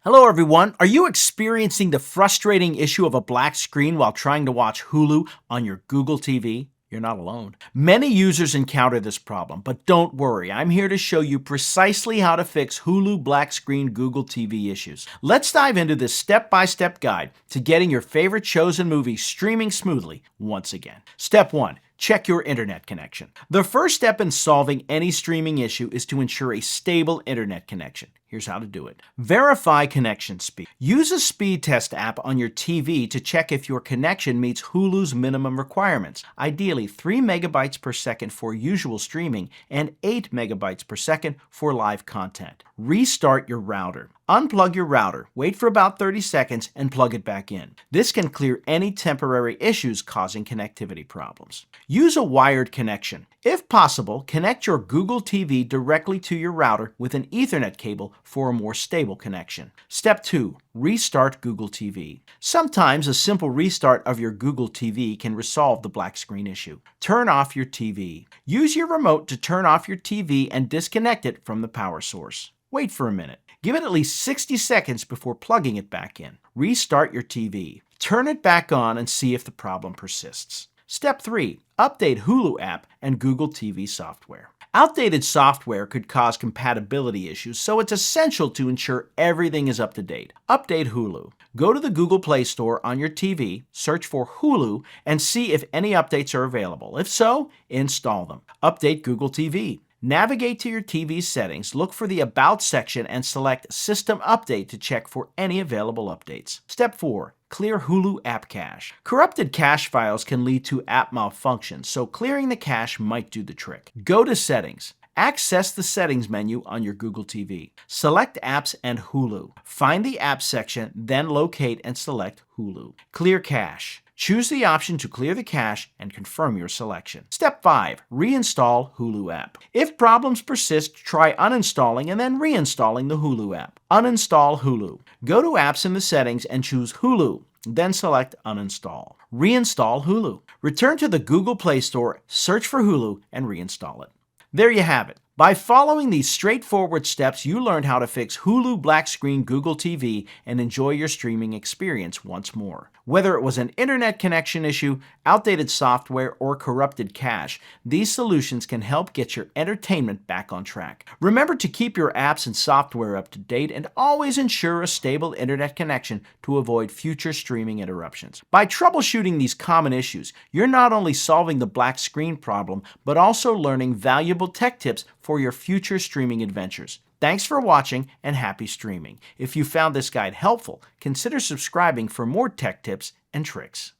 Hello everyone. Are you experiencing the frustrating issue of a black screen while trying to watch Hulu on your Google TV? You're not alone. Many users encounter this problem, but don't worry. I'm here to show you precisely how to fix Hulu black screen Google TV issues. Let's dive into this step-by-step guide to getting your favorite shows and movies streaming smoothly once again. Step 1. Check your internet connection. The first step in solving any streaming issue is to ensure a stable internet connection. Here's how to do it. Verify connection speed. Use a speed test app on your TV to check if your connection meets Hulu's minimum requirements, ideally 3 megabytes per second for usual streaming and 8 megabytes per second for live content. Restart your router. Unplug your router, wait for about 30 seconds, and plug it back in. This can clear any temporary issues causing connectivity problems. Use a wired connection. If possible, connect your Google TV directly to your router with an Ethernet cable for a more stable connection. Step 2. Restart Google TV. Sometimes a simple restart of your Google TV can resolve the black screen issue. Turn off your TV. Use your remote to turn off your TV and disconnect it from the power source. Wait for a minute. Give it at least 60 seconds before plugging it back in. Restart your TV. Turn it back on and see if the problem persists. Step 3. Update Hulu app and Google TV software. Outdated software could cause compatibility issues, so it's essential to ensure everything is up to date. Update Hulu. Go to the Google Play Store on your TV, search for Hulu, and see if any updates are available. If so, install them. Update Google TV. Navigate to your TV's settings, look for the About section, and select System Update to check for any available updates. Step 4. Clear Hulu app cache. Corrupted cache files can lead to app malfunctions, so clearing the cache might do the trick. Go to Settings. Access the Settings menu on your Google TV. Select Apps and Hulu. Find the Apps section, then locate and select Hulu. Clear cache. Choose the option to clear the cache and confirm your selection. Step 5. Reinstall Hulu app. If problems persist, try uninstalling and then reinstalling the Hulu app. Uninstall Hulu. Go to Apps in the settings and choose Hulu. Then select Uninstall. Reinstall Hulu. Return to the Google Play Store, search for Hulu, and reinstall it. There you have it. By following these straightforward steps, you learned how to fix Hulu black screen Google TV and enjoy your streaming experience once more. Whether it was an internet connection issue, outdated software, or corrupted cache, these solutions can help get your entertainment back on track. Remember to keep your apps and software up to date and always ensure a stable internet connection to avoid future streaming interruptions. By troubleshooting these common issues, you're not only solving the black screen problem, but also learning valuable tech tips for your future streaming adventures. Thanks for watching and happy streaming. If you found this guide helpful, consider subscribing for more tech tips and tricks.